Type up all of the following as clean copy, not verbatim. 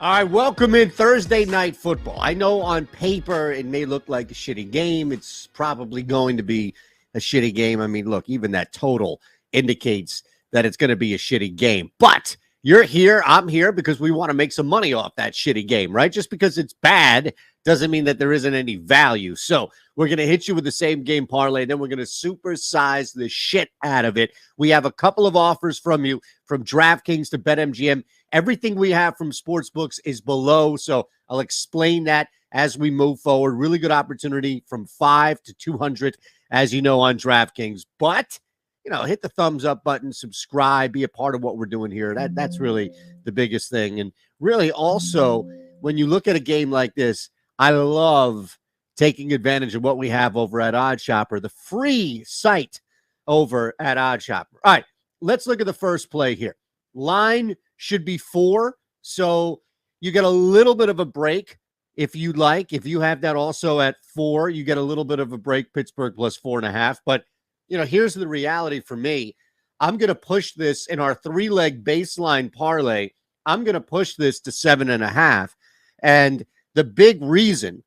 All right, welcome in Thursday Night Football. I know on paper it may look like a shitty game. It's probably going to be a shitty game. I mean, look, even that total indicates that it's going to be a shitty game. But you're here, I'm here because we want to make some money off that shitty game, right? Just because it's bad doesn't mean that there isn't any value. So we're going to hit you with the same game parlay, then we're going to supersize the shit out of it. We have a couple of offers from you, from DraftKings to BetMGM. Everything we have from sportsbooks is below, so I'll explain that as we move forward. Really good opportunity from 5 to 200, as you know, on DraftKings. But, you know, hit the thumbs up button, subscribe, be a part of what we're doing here. That's really the biggest thing. And really also, when you look at a game like this, I love taking advantage of what we have over at OddsShopper, the free site over at OddsShopper. All right, let's look at the first play here. Line should be 4, so you get a little bit of a break if you'd like. If you have that also at 4, you get a little bit of a break, Pittsburgh plus 4.5. But, you know, here's the reality for me. I'm going to push this in our 3-leg baseline parlay. I'm going to push this to 7.5. And the big reason,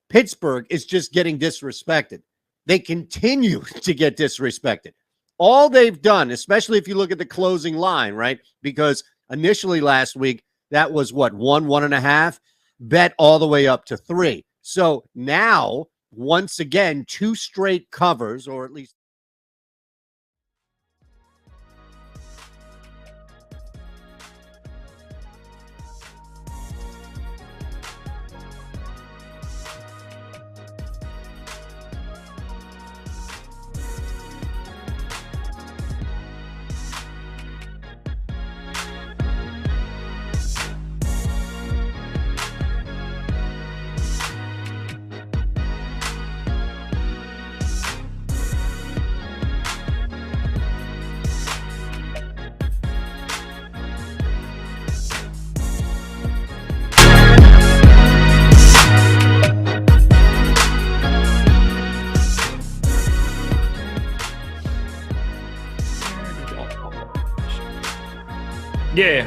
Pittsburgh is just getting disrespected. They continue to get disrespected. All they've done, especially if you look at the closing line, right? Because initially last week, that was what, 1.5, bet all the way up to 3. So now, once again, 2 straight covers, or at least Yeah.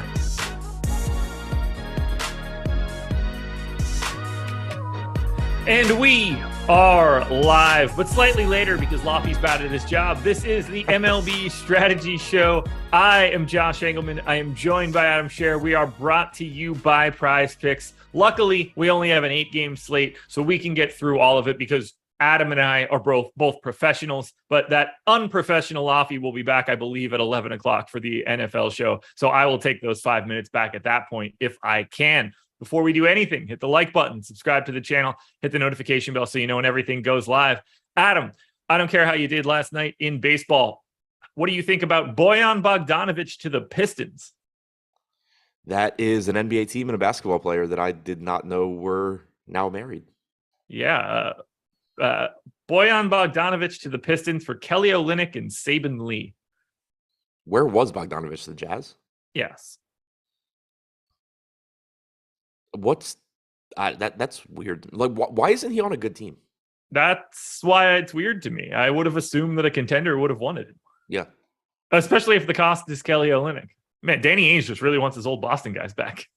And we are live, but slightly later because Loppy's bad at his job. This is the MLB Strategy Show. I am Josh Engleman. I am joined by Adam Scherer. We are brought to you by PrizePicks. Luckily, we only have an 8-game slate, so we can get through all of it because Adam and I are both professionals, but that unprofessional Loppy will be back, I believe, at 11 o'clock for the NFL show. So I will take those 5 minutes back at that point if I can. Before we do anything, hit the like button, subscribe to the channel, hit the notification bell so you know when everything goes live. Adam, I don't care how you did last night in baseball. What do you think about Bojan Bogdanovic to the Pistons? That is an NBA team and a basketball player that I did not know were now married. Yeah. Bojan Bogdanovic to the Pistons for Kelly Olynyk and Saban Lee. Where was Bogdanovic? The Jazz? Yes. That's weird. Like, why isn't he on a good team? That's why it's weird to me. I would have assumed that a contender would have wanted it. Yeah. Especially if the cost is Kelly Olynyk. Man, Danny Ainge just really wants his old Boston guys back.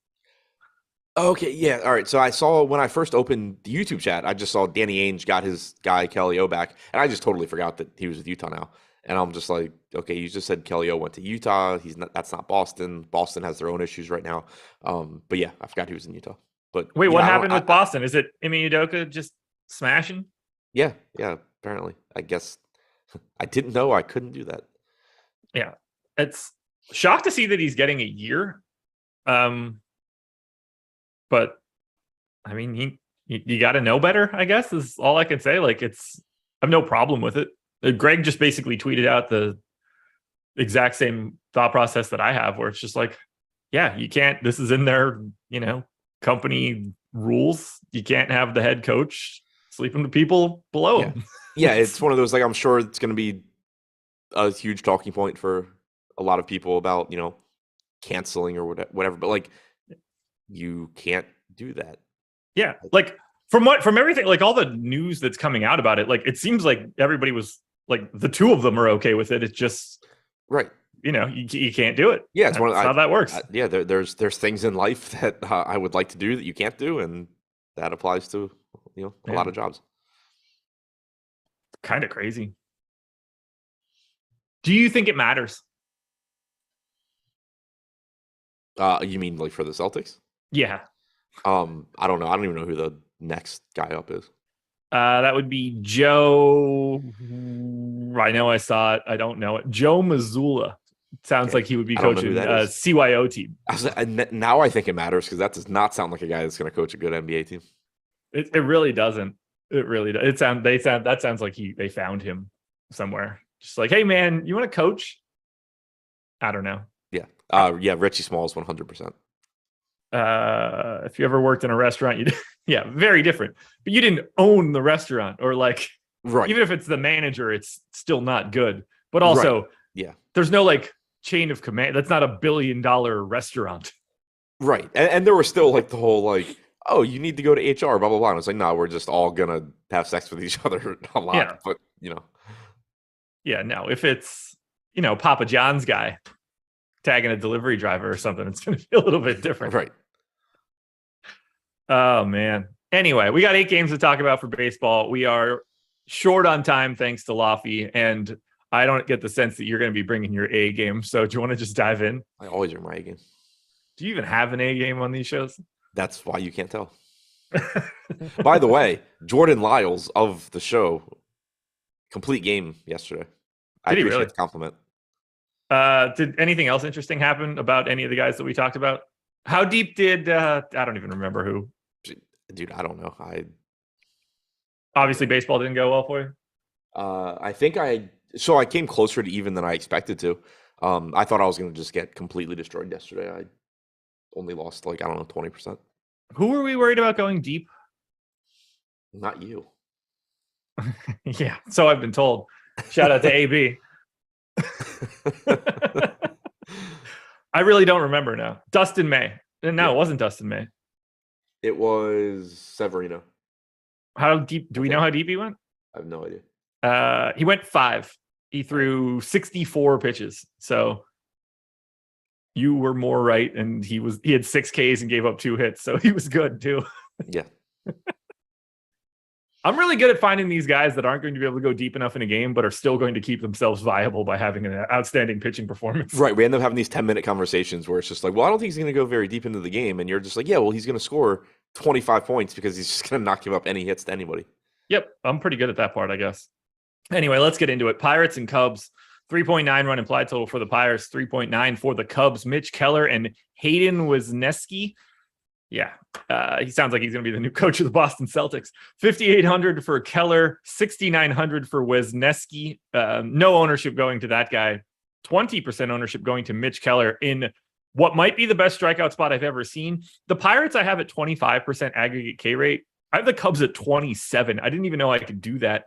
Okay, yeah, all right. So I saw when I first opened the YouTube chat, I just saw Danny Ainge got his guy Kelly O back, and I just totally forgot that he was with Utah now. And I'm just like, okay, you just said Kelly O went to Utah. That's not Boston. Boston has their own issues right now. But yeah, I forgot he was in Utah. But wait, what happened with Boston? Is it Ime Udoka just smashing? Yeah, apparently. I guess I didn't know I couldn't do that. Yeah, it's shocked to see that he's getting a year. But I mean, you got to know better, I guess, is all I can say. Like, I have no problem with it. Greg just basically tweeted out the exact same thought process that I have, where it's just like, yeah, you can't, this is in their, company rules. You can't have the head coach sleeping with people below him. Yeah, it's one of those, like, I'm sure it's going to be a huge talking point for a lot of people about, canceling or whatever. But like, you can't do that. Yeah, like from everything, like all the news that's coming out about it, like it seems like everybody was like, the two of them are okay with it. It's just right. you can't do it. Yeah, it's That's how that works. There's things in life that I would like to do that you can't do, and that applies to a lot of jobs. Kind of crazy. Do you think it matters? You mean like for the Celtics? Yeah. I don't know. I don't even know who the next guy up is. That would be Joe. I know I saw it. I don't know it. Joe Mazzulla. Sounds like he would be coaching CYO team. Now I think it matters because that does not sound like a guy that's going to coach a good NBA team. It really doesn't. It really does. That sounds like they found him somewhere. Just like, hey man, you want to coach? I don't know. Yeah. Richie Smalls, 100%. If you ever worked in a restaurant, very different. But you didn't own the restaurant, or like, right. Even if it's the manager, it's still not good. But also, there's no like chain of command. That's not $1 billion restaurant. Right. And there was still like the whole like, oh, you need to go to HR, blah, blah, blah. And it's like, no, we're just all going to have sex with each other a lot. Yeah. But, Yeah, no, if it's, Papa John's guy tagging a delivery driver or something, it's going to be a little bit different. Right. Oh, man. Anyway, we got 8 games to talk about for baseball. We are short on time thanks to Laffy, and I don't get the sense that you're going to be bringing your A game. So do you want to just dive in? I always bring my A game. Do you even have an A game on these shows? That's why you can't tell. By the way, Jordan Lyles of the show, complete game yesterday. I appreciate the compliment. Did anything else interesting happen about any of the guys that we talked about? How deep did I don't even remember who. Dude, I don't know. Obviously baseball didn't go well for you. I think I came closer to even than I expected to. I thought I was going to just get completely destroyed yesterday. I only lost 20%. Who were we worried about going deep? Not you. Yeah, so I've been told. Shout out to AB. I really don't remember now. Dustin May. No, It wasn't Dustin May. It was Severino. How deep? Do we know how deep he went? I have no idea. He went 5. He threw 64 pitches. So you were more right, and he had 6 Ks and gave up 2 hits, so he was good too. Yeah. I'm really good at finding these guys that aren't going to be able to go deep enough in a game, but are still going to keep themselves viable by having an outstanding pitching performance. Right. We end up having these 10-minute conversations where it's just like, well, I don't think he's going to go very deep into the game. And you're just like, yeah, well, he's going to score 25 points because he's just going to not give up any hits to anybody. Yep. I'm pretty good at that part, I guess. Anyway, let's get into it. Pirates and Cubs, 3.9 run implied total for the Pirates, 3.9 for the Cubs. Mitch Keller and Hayden Wesneski. Yeah, he sounds like he's going to be the new coach of the Boston Celtics. 5,800 for Keller, 6,900 for Wesneski. No ownership going to that guy. 20% ownership going to Mitch Keller in what might be the best strikeout spot I've ever seen. The Pirates I have at 25% aggregate K rate. I have the Cubs at 27. I didn't even know I could do that.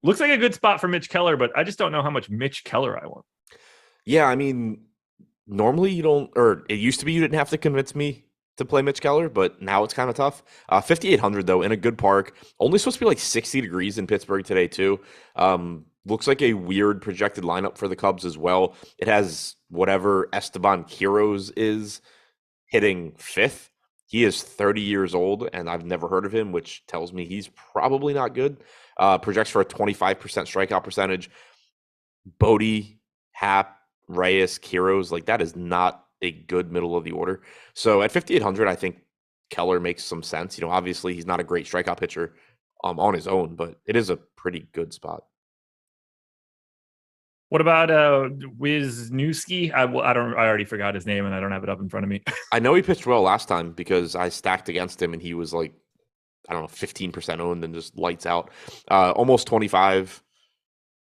Looks like a good spot for Mitch Keller, but I just don't know how much Mitch Keller I want. Yeah, I mean, normally you don't, or it used to be you didn't have to convince me to play Mitch Keller, but now it's kind of tough. 5,800 though in a good park. Only supposed to be 60 degrees in Pittsburgh today too. Looks like a weird projected lineup for the Cubs as well. It has whatever Esteban Quiroz is hitting 5th. He is 30 years old, and I've never heard of him, which tells me he's probably not good. Projects for a 25% strikeout percentage. Bodie, Happ, Reyes, Quiroz, that is not a good middle of the order. So at 5,800, I think Keller makes some sense. Obviously he's not a great strikeout pitcher on his own, but it is a pretty good spot. What about Wisniewski? I already forgot his name and I don't have it up in front of me. I know he pitched well last time because I stacked against him and he was 15% owned and just lights out. Almost 25.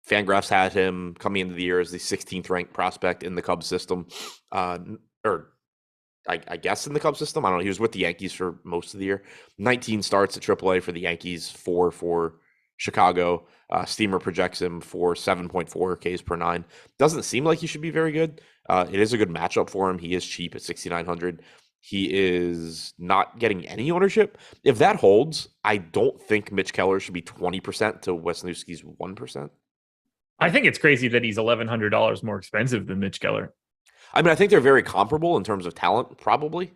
Fangraphs had him coming into the year as the 16th ranked prospect in the Cubs system. I guess in the Cubs system. I don't know. He was with the Yankees for most of the year. 19 starts at AAA for the Yankees, 4 for Chicago. Steamer projects him for 7.4 Ks per 9. Doesn't seem like he should be very good. It is a good matchup for him. He is cheap at 6,900. He is not getting any ownership. If that holds, I don't think Mitch Keller should be 20% to Wesniewski's 1%. I think it's crazy that he's $1,100 more expensive than Mitch Keller. I mean, I think they're very comparable in terms of talent, probably,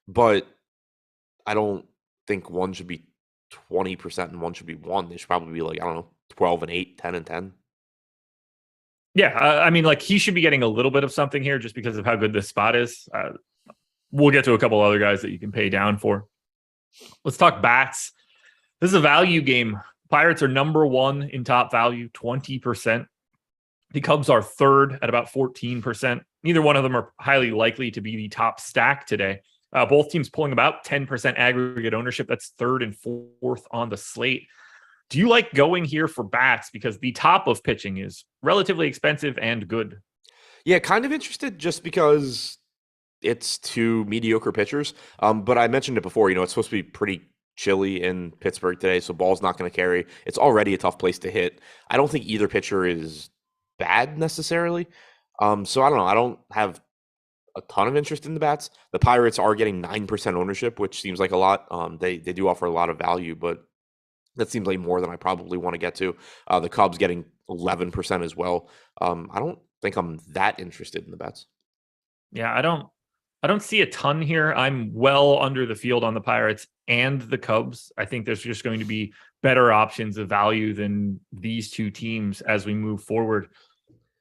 but I don't think one should be 20% and one should be 1. They should probably be like, I don't know, 12 and 8, 10 and 10. Yeah, I mean, like he should be getting a little bit of something here just because of how good this spot is. We'll get to a couple other guys that you can pay down for. Let's talk bats. This is a value game. Pirates are number 1 in top value, 20%. The Cubs are third at about 14%. Neither one of them are highly likely to be the top stack today. Both teams pulling about 10% aggregate ownership. That's third and fourth on the slate. Do you like going here for bats? Because the top of pitching is relatively expensive and good. Yeah, kind of interested just because it's 2 mediocre pitchers. But I mentioned it before, it's supposed to be pretty chilly in Pittsburgh today, so ball's not going to carry. It's already a tough place to hit. I don't think either pitcher is bad necessarily. So I don't know. I don't have a ton of interest in the bats. The Pirates are getting 9% ownership, which seems like a lot. They do offer a lot of value, but that seems like more than I probably want to get to. The Cubs getting 11% as well. I don't think I'm that interested in the bats. Yeah, I don't see a ton here. I'm well under the field on the Pirates and the Cubs. I think there's just going to be better options of value than these 2 teams as we move forward.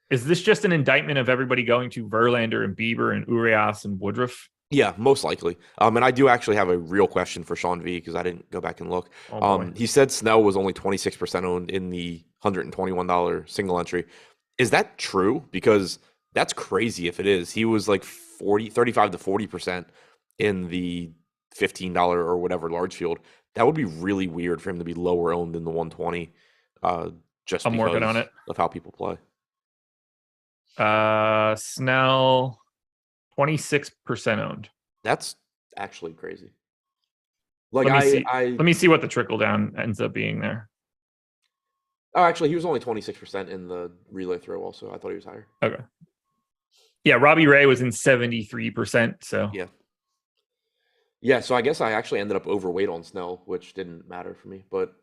Is this just an indictment of everybody going to Verlander and Bieber and Urias and Woodruff? Yeah, most likely. And I do actually have a real question for Sean V because I didn't go back and look. He said Snell was only 26% owned in the $121 single entry. Is that true? Because that's crazy if it is. He was like 35 to 40% in the $15 or whatever large field. That would be really weird for him to be lower owned than the 120 just I'm working on it. Of how people play. Snell 26% owned. That's actually crazy. Like let me see what the trickle down ends up being there. Oh, actually, he was only 26% in the relay throw. Also, I thought he was higher. Okay. Yeah, Robbie Ray was in 73%. So yeah. So I guess I actually ended up overweight on Snell, which didn't matter for me. But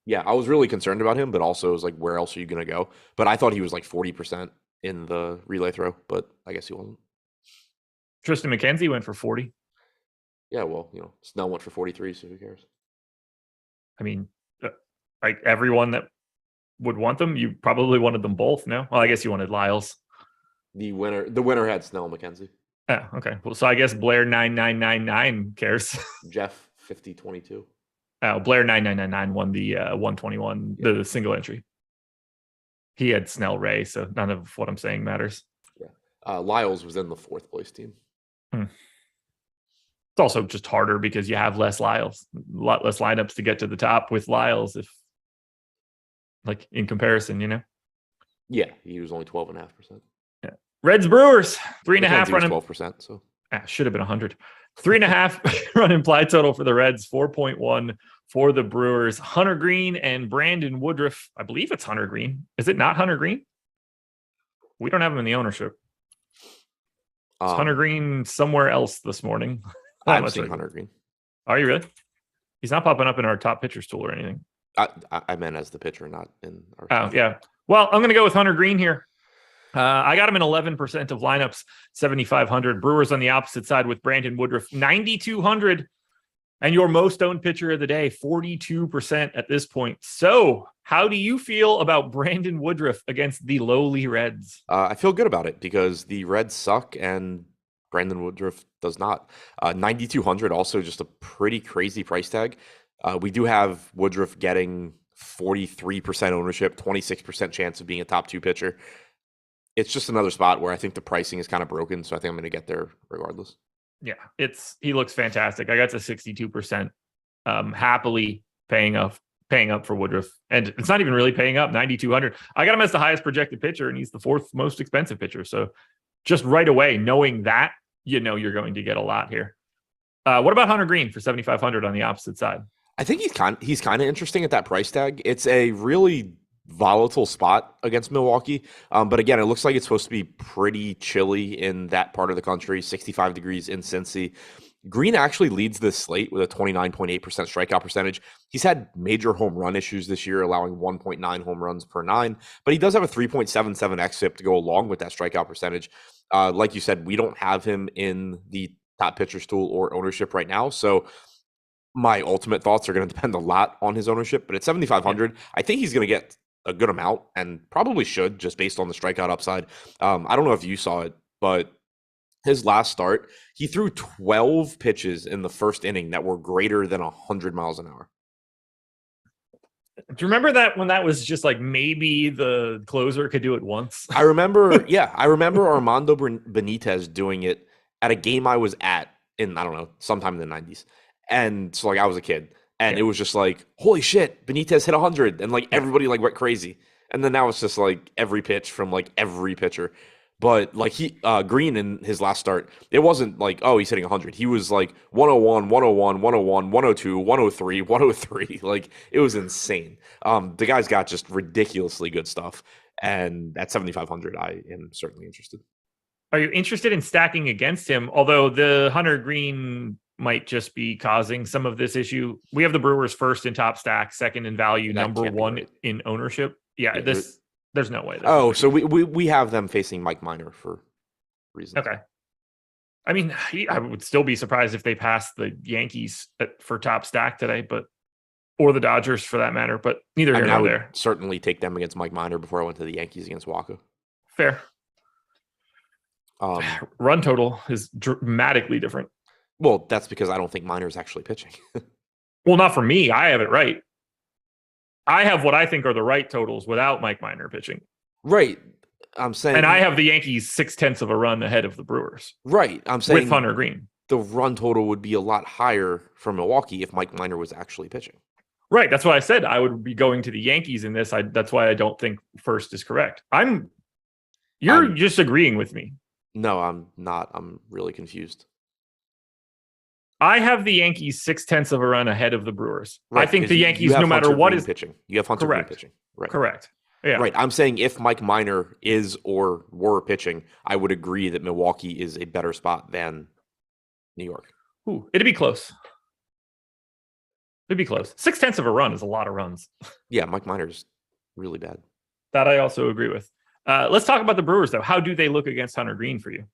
yeah, I was really concerned about him. But also, it was like, where else are you going to go? But I thought he was like 40% in the relay throw. But I guess he wasn't. Tristan McKenzie went for 40. Yeah, well, Snell went for 43, so who cares? I mean, like everyone that would want them, you probably wanted them both, no? Well, I guess you wanted Lyles. The winner had Snell and McKenzie. Oh, okay. Well, so I guess Blair 9999 cares. Jeff 5022. Oh, Blair 9999 won the 121, the single entry. He had Snell Ray, so none of what I'm saying matters. Yeah. Lyles was in the 4th place team. It's also just harder because you have less Lyles, a lot less lineups to get to the top with Lyles, if like in comparison, Yeah, he was only 12.5%. Yeah. Reds Brewers 3.5 run 12%. So should have been 100. 3.5 run implied total for the Reds, 4.1 for the Brewers. Hunter Green and Brandon Woodruff. I believe it's Hunter Green. Is it not Hunter Green? We don't have him in the ownership. Is Hunter Green somewhere else this morning? I'm seeing Hunter Green. Are you really? He's not popping up in our top pitchers tool or anything. I meant as the pitcher, not in our. Oh, yeah. Well, I'm going to go with Hunter Green here. I got him in 11% of lineups, 7,500. Brewers on the opposite side with Brandon Woodruff, 9,200. And your most owned pitcher of the day, 42% at this point. So how do you feel about Brandon Woodruff against the lowly Reds? I feel good about it because the Reds suck and Brandon Woodruff does not. 9,200, also just a pretty crazy price tag. We do have Woodruff getting 43% ownership, 26% chance of being a top 2 pitcher. It's just another spot where I think the pricing is kind of broken. So I think I'm going to get there regardless. Yeah, he looks fantastic. I got to 62%, happily paying up for Woodruff. And it's not even really paying up, 9,200. I got him as the highest projected pitcher, and he's the 4th most expensive pitcher. So just right away, knowing that, you're going to get a lot here. What about Hunter Green for 7,500 on the opposite side? I think he's kind of interesting at that price tag. It's a really volatile spot against Milwaukee. But again, it looks like it's supposed to be pretty chilly in that part of the country, 65 degrees in Cincy. Green actually leads this slate with a 29.8% strikeout percentage. He's had major home run issues this year, allowing 1.9 home runs per 9, but he does have a 3.77 xFIP to go along with that strikeout percentage. Like you said, we don't have him in the top pitcher stool or ownership right now, so my ultimate thoughts are going to depend a lot on his ownership, but at 7,500, I think he's going to get a good amount and probably should, just based on the strikeout upside. I don't know if you saw it, but his last start, he threw 12 pitches in the first inning that were greater than 100 miles an hour. Do you remember that when that was just like maybe the closer could do it once? I remember, I remember Armando Benitez doing it at a game I was at in, I don't know, sometime in the 90s. And so like I was a kid and it was just like, holy shit, Benitez hit 100 and like everybody like went crazy. And then now it's just like every pitch from like every pitcher. But like Green in his last start, it wasn't like, oh, he's hitting 100. He was like 101, 101, 101, 102, 103, 103. Like it was insane. The guy's got just ridiculously good stuff. And at 7,500, I am certainly interested. Are you interested in stacking against him? Although the Hunter Green might just be causing some of this issue. We have the Brewers first in top stack, second in value, number one in ownership. Yeah, there's no way. So we have them facing Mike Minor for reasons. Okay. I mean, I would still be surprised if they passed the Yankees for top stack today, or the Dodgers for that matter. But neither here nor there. Certainly take them against Mike Minor before I went to the Yankees against Waka. Fair. Run total is dramatically different. Well, that's because I don't think Minor is actually pitching. Well, not for me. I have it right. I have what I think are the right totals without Mike Minor pitching. Right. I'm saying. And I have the Yankees 0.6 of a run ahead of the Brewers. Right. I'm saying. With Hunter Green. The run total would be a lot higher for Milwaukee if Mike Minor was actually pitching. Right. That's why I said I would be going to the Yankees in this. That's why I don't think first is correct. You're just agreeing with me. No, I'm not. I'm really confused. I have the Yankees 0.6 of a run ahead of the Brewers. Right, I think the Yankees, no matter what, is pitching. You have Hunter Green pitching. Right. Correct. Yeah. Right. I'm saying if Mike Minor is or were pitching, I would agree that Milwaukee is a better spot than New York. Ooh, it'd be close. It'd be close. 0.6 of a run is a lot of runs. Yeah, Mike Minor's really bad. That I also agree with. Let's talk about the Brewers, though. How do they look against Hunter Green for you?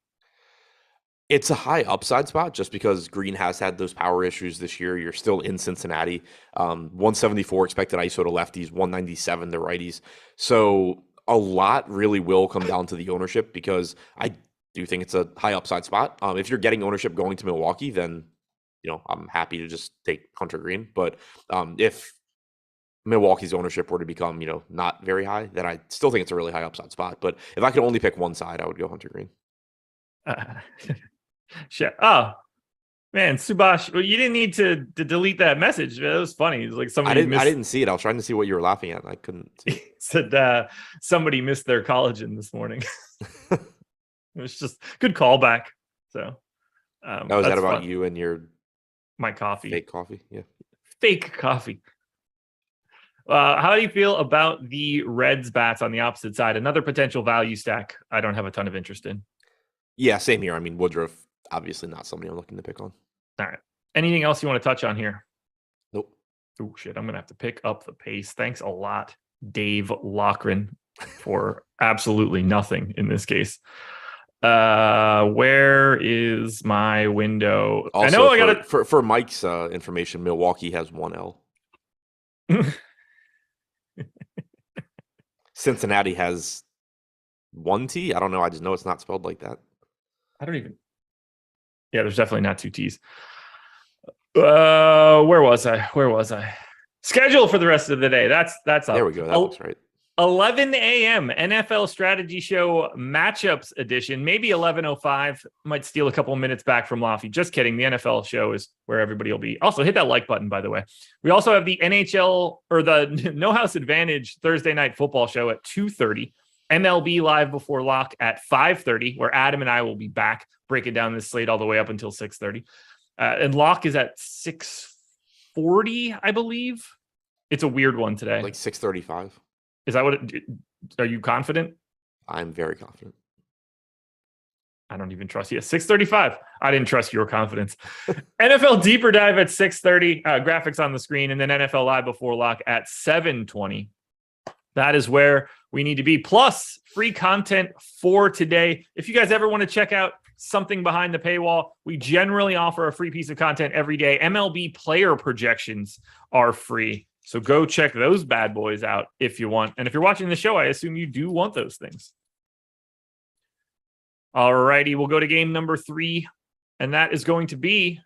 It's a high upside spot just because Green has had those power issues this year. You're still in Cincinnati. 174 expected ISO to lefties, 197 to righties. So a lot really will come down to the ownership because I do think it's a high upside spot. If you're getting ownership going to Milwaukee, then I'm happy to just take Hunter Green. But if Milwaukee's ownership were to become not very high, then I still think it's a really high upside spot. But if I could only pick one side, I would go Hunter Green. Shit. Oh man, Subash, well, you didn't need to delete that message. It was funny. It was like somebody I didn't see it. I was trying to see what you were laughing at. I couldn't see it. Said somebody missed their collagen this morning. It was just good callback. So was that about fun. You and my coffee? Fake coffee, yeah. Fake coffee. How do you feel about the Reds bats on the opposite side? Another potential value stack I don't have a ton of interest in. Yeah, same here. I mean, Woodruff, obviously not somebody I'm looking to pick on. All right. Anything else you want to touch on here? Nope. Oh, shit. I'm going to have to pick up the pace. Thanks a lot, Dave Lochran, for absolutely nothing in this case. Where is my window? Also, I know I got it. For Mike's information, Milwaukee has 1L. Cincinnati has 1T. I don't know. I just know it's not spelled like that. Yeah, there's definitely not 2 T's. Where was I? Schedule for the rest of the day. That's up. There we go. That looks right. 11 a.m. NFL Strategy Show Matchups Edition. Maybe 11:05. Might steal a couple of minutes back from Lofty. Just kidding. The NFL show is where everybody will be. Also, hit that like button, by the way. We also have the NHL or the No House Advantage Thursday Night Football show at 2:30. MLB Live Before Lock at 5:30, where Adam and I will be back breaking down this slate all the way up until 6:30. And Lock is at 6:40, I believe. It's a weird one today. Like 6:35. Is that what are you confident? I'm very confident. I don't even trust you. 635. I didn't trust your confidence. NFL Deeper Dive at 630. Graphics on the screen. And then NFL Live Before Lock at 720. That is where we need to be. Plus, free content for today. If you guys ever want to check out something behind the paywall, we generally offer a free piece of content every day. MLB player projections are free. So go check those bad boys out if you want. And if you're watching the show, I assume you do want those things. All righty, we'll go to game number 3, and that is going to be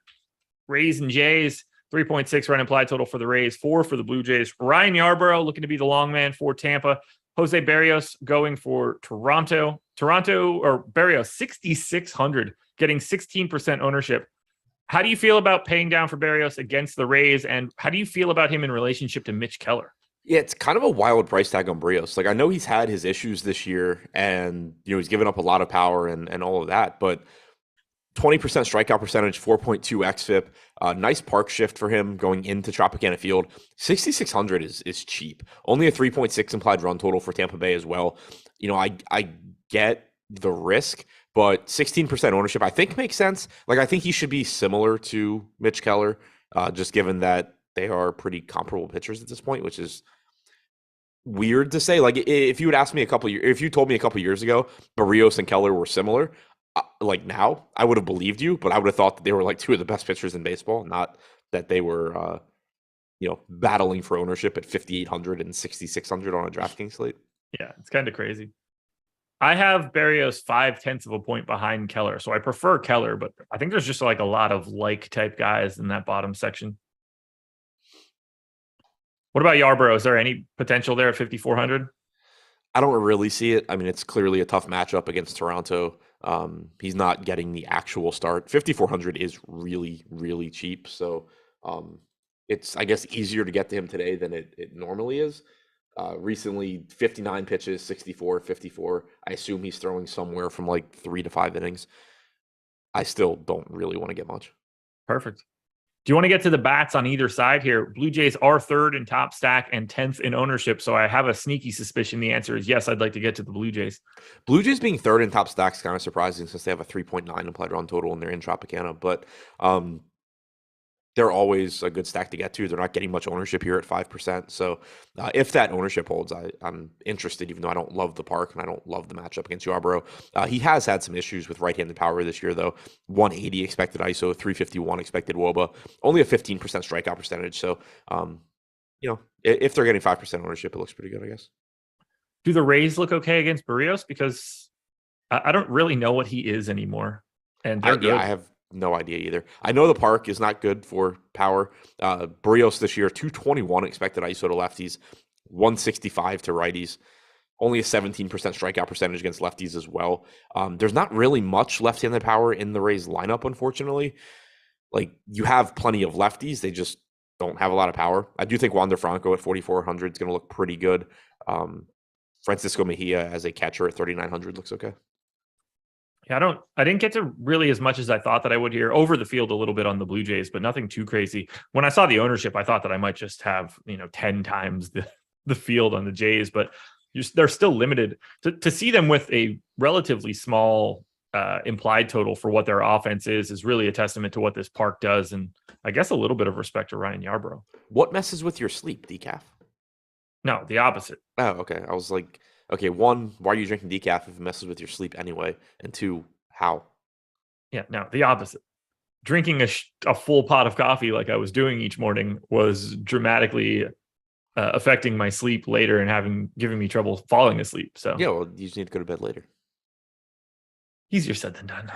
Rays and Jays. 3.6 run implied total for the Rays, 4 for the Blue Jays. Ryan Yarbrough looking to be the long man for Tampa. Jose Barrios going for Toronto. Barrios, 6,600, getting 16% ownership. How do you feel about paying down for Barrios against the Rays, and how do you feel about him in relationship to Mitch Keller? Yeah, it's kind of a wild price tag on Barrios. Like, I know he's had his issues this year, and he's given up a lot of power and all of that, but 20% strikeout percentage, 4.2 xFIP, nice park shift for him going into Tropicana Field. 6,600 is cheap. Only a 3.6 implied run total for Tampa Bay as well. I get the risk, but 16% ownership I think makes sense. Like, I think he should be similar to Mitch Keller, just given that they are pretty comparable pitchers at this point, which is weird to say. Like, if you would ask me if you told me a couple years ago Barrios and Keller were similar, like now, I would have believed you, but I would have thought that they were like two of the best pitchers in baseball, not that they were, battling for ownership at 5,800 and 6,600 on a DraftKings slate. Yeah, it's kind of crazy. I have Barrios 0.5 of a point behind Keller, so I prefer Keller, but I think there's just like a lot of like type guys in that bottom section. What about Yarbrough? Is there any potential there at 5,400? I don't really see it. I mean, it's clearly a tough matchup against Toronto. He's not getting the actual start. 5,400 is really, really cheap. So it's, I guess, easier to get to him today than it normally is. Recently, 59 pitches, 64, 54. I assume he's throwing somewhere from like 3 to 5 innings. I still don't really want to get much. Perfect. Do you want to get to the bats on either side here? Blue Jays are 3rd in top stack and 10th in ownership. So I have a sneaky suspicion the answer is yes, I'd like to get to the Blue Jays. Blue Jays being 3rd in top stack is kind of surprising since they have a 3.9 implied run total and they're in Tropicana. But they're always a good stack to get to. They're not getting much ownership here at 5%. So if that ownership holds, I'm interested, even though I don't love the park and I don't love the matchup against Yarbrough. He has had some issues with right-handed power this year, though. 180 expected ISO, 351 expected WOBA, only a 15% strikeout percentage. So, if they're getting 5% ownership, it looks pretty good, I guess. Do the Rays look okay against Barrios? Because I don't really know what he is anymore. And they're good. I have no idea either. I know the park is not good for power. Barrios this year, 221 expected ISO to lefties, 165 to righties. Only a 17% strikeout percentage against lefties as well. There's not really much left-handed power in the Rays lineup, unfortunately. Like, you have plenty of lefties. They just don't have a lot of power. I do think Wander Franco at 4,400 is going to look pretty good. Francisco Mejia as a catcher at 3,900 looks okay. Yeah, I didn't get to really as much as I thought that I would here. Over the field a little bit on the Blue Jays, but nothing too crazy. When I saw the ownership, I thought that I might just have, 10 times the field on the Jays, but they're still limited. To see them with a relatively small implied total for what their offense is really a testament to what this park does. And I guess a little bit of respect to Ryan Yarbrough. What messes with your sleep, decaf? No, the opposite. Oh, okay. I was like, okay, 1, why are you drinking decaf if it messes with your sleep anyway? And 2, how? Yeah, no, the opposite. Drinking a full pot of coffee like I was doing each morning was dramatically affecting my sleep later and giving me trouble falling asleep. So yeah, well, you just need to go to bed later. Easier said than done.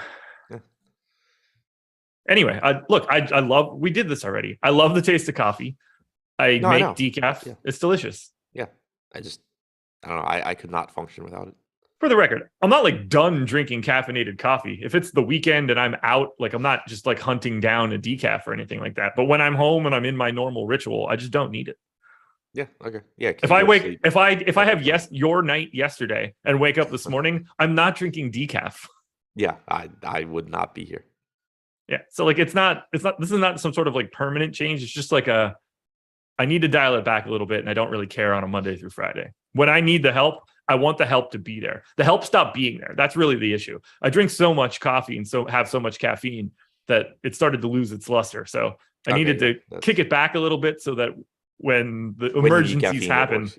Yeah. Anyway, I love, we did this already. I love the taste of coffee. I make decaf. Yeah. It's delicious. Yeah. I don't know. I could not function without it. For the record, I'm not like done drinking caffeinated coffee. If it's the weekend and I'm out, like I'm not just like hunting down a decaf or anything like that. But when I'm home and I'm in my normal ritual, I just don't need it. Yeah. Okay. Yeah. If I have your night yesterday and wake up this morning, I'm not drinking decaf. Yeah. I would not be here. Yeah. So like, this is not some sort of like permanent change. It's just like I need to dial it back a little bit, and I don't really care on a Monday through Friday. When I need the help, I want the help to be there. The help stopped being there. That's really the issue. I drink so much coffee and have so much caffeine that it started to lose its luster. So I needed to kick it back a little bit so that when the emergencies happen,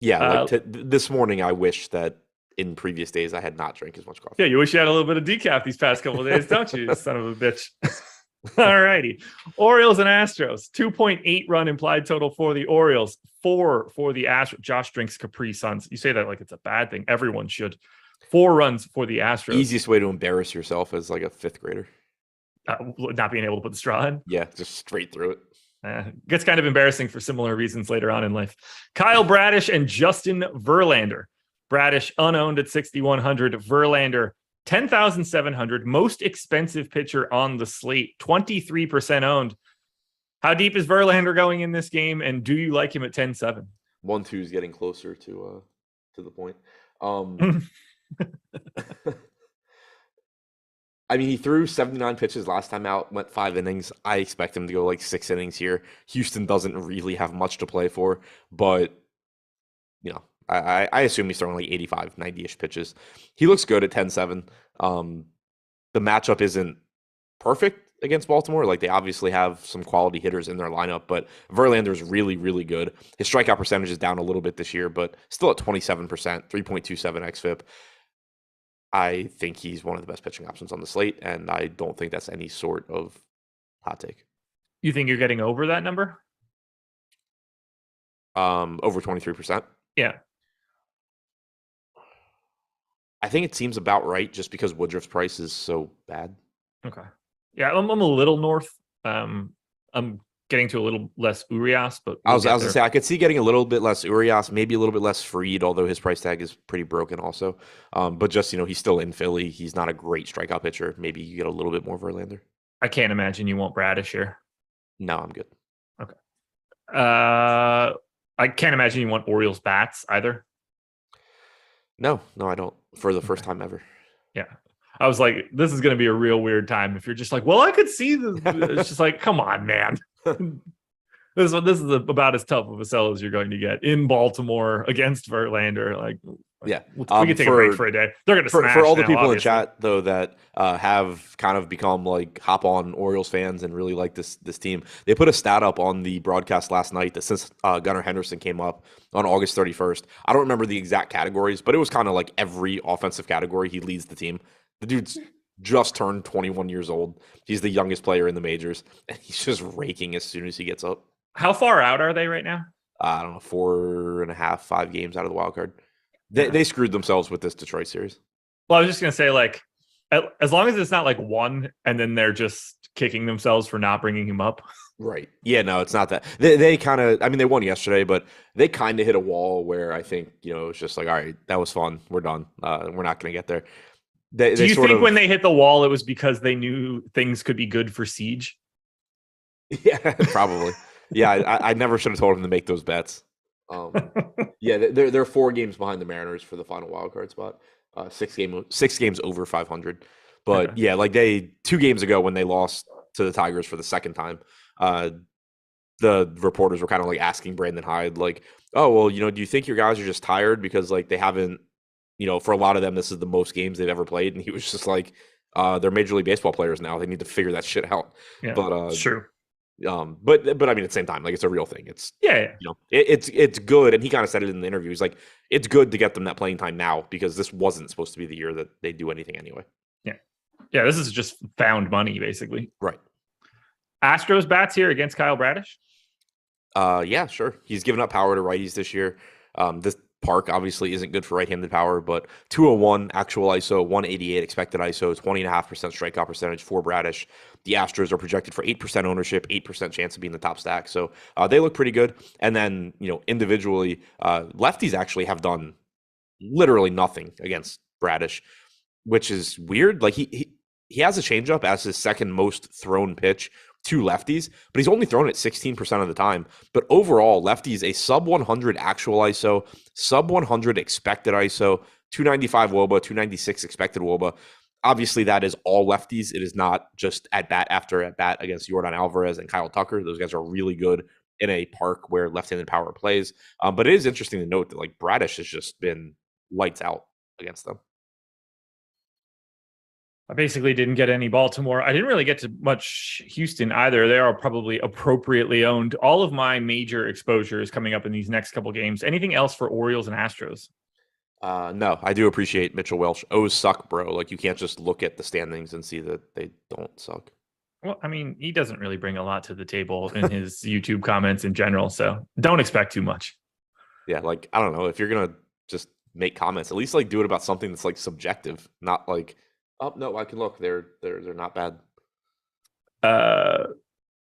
this morning I wish that in previous days I had not drank as much coffee. Yeah, you wish you had a little bit of decaf these past couple of days, don't you, son of a bitch? All righty. Orioles and Astros. 2.8 run implied total for the Orioles, 4 for the Astros. Josh drinks Capri Suns. You say that like it's a bad thing. Everyone should. 4 runs for the Astros. Easiest way to embarrass yourself as like a 5th grader. Not being able to put the straw in? Yeah, just straight through it. Gets kind of embarrassing for similar reasons later on in life. Kyle Bradish and Justin Verlander. Bradish unowned at 6,100. Verlander 10,700. Most expensive pitcher on the slate. 23% owned. How deep is Verlander going in this game, and do you like him at 10-7? 1-2 is getting closer to the point. I mean, he threw 79 pitches last time out, went 5 innings. I expect him to go like 6 innings here. Houston doesn't really have much to play for, but you know, I assume he's throwing like 85, 90-ish pitches. He looks good at 10-7. The matchup isn't perfect against Baltimore. Like, they obviously have some quality hitters in their lineup, but Verlander is really, really good. His strikeout percentage is down a little bit this year, but still at 27%, 3.27 xFIP. I think he's one of the best pitching options on the slate, and I don't think that's any sort of hot take. You think you're getting over that number? Over 23%? Yeah. I think it seems about right just because Woodruff's price is so bad. Okay. Yeah, I'm a little north. I'm getting to a little less Urias, but I was going to say I could see getting a little bit less Urias, maybe a little bit less Fried, although his price tag is pretty broken also. But just, he's still in Philly. He's not a great strikeout pitcher. Maybe you get a little bit more Verlander. I can't imagine you want Bradish here. No, I'm good. Okay. I can't imagine you want Orioles bats either. No, I don't. For the first time ever. Yeah. I was like, this is going to be a real weird time if you're just like, well, I could see this. It's just like, come on, man. This is about as tough of a sell as you're going to get in Baltimore against Verlander. Like, yeah, we can take a break for a day. They're going to smash for all the now, people obviously. in chat though that have kind of become like hop on Orioles fans and really like this team. They put a stat up on the broadcast last night that since Gunnar Henderson came up on August 31st, I don't remember the exact categories, but it was kind of like every offensive category he leads the team. The dude's just turned 21 years old. He's the youngest player in the majors, and he's just raking as soon as he gets up. How far out are they right now? I don't know, 4.5, 5 games out of the wild card. They screwed themselves with this Detroit series. Well, I was just going to say, like, as long as it's not like 1 and then they're just kicking themselves for not bringing him up. Right. Yeah, no, it's not that. They kind of, I mean, they won yesterday, but they kind of hit a wall where I think, it's just like, all right, that was fun. We're done. We're not going to get there. Do you think when they hit the wall, it was because they knew things could be good for Siege? Yeah, probably. Yeah, I never should have told him to make those bets. Yeah, they're 4 games behind the Mariners for the final wild card spot. 6 games over 500. But okay. Yeah, like 2 games ago when they lost to the Tigers for the second time, the reporters were kind of like asking Brandon Hyde, like, oh, well, do you think your guys are just tired because like they haven't, for a lot of them, this is the most games they've ever played. And he was just like, they're Major League Baseball players now. They need to figure that shit out. Yeah, but it's true. But I mean, at the same time, like it's a real thing. It's it's good. And he kind of said it in the interview. He's like, it's good to get them that playing time now because this wasn't supposed to be the year that they do anything anyway. Yeah. This is just found money, basically. Right. Astros bats here against Kyle Bradish. Yeah, sure. He's given up power to righties this year. This park obviously isn't good for right-handed power, but 201 actual ISO, 188 expected ISO, 20.5% strikeout percentage for Bradish. The Astros are projected for 8% ownership, 8% chance of being the top stack. So they look pretty good. And then, individually, lefties actually have done literally nothing against Bradish, which is weird. Like he has a changeup as his second most thrown pitch to lefties, but he's only thrown it 16% of the time. But overall, lefties a sub 100 actual ISO, sub 100 expected ISO, 295 WOBA, 296 expected WOBA. Obviously, that is all lefties. It is not just at bat after at bat against Yordan Alvarez and Kyle Tucker. Those guys are really good in a park where left-handed power plays. But it is interesting to note that like Bradish has just been lights out against them. I basically didn't get any Baltimore. I didn't really get to much Houston either. They are probably appropriately owned. All of my major exposure is coming up in these next couple games. Anything else for Orioles and Astros? No, I do appreciate Mitchell Welsh. O's suck, bro. Like you can't just look at the standings and see that they don't suck. Well, I mean, he doesn't really bring a lot to the table in his YouTube comments in general, so don't expect too much. Yeah, like I don't know, if you're gonna just make comments, at least like do it about something that's like subjective, not like, oh no, I can look, they're not bad. I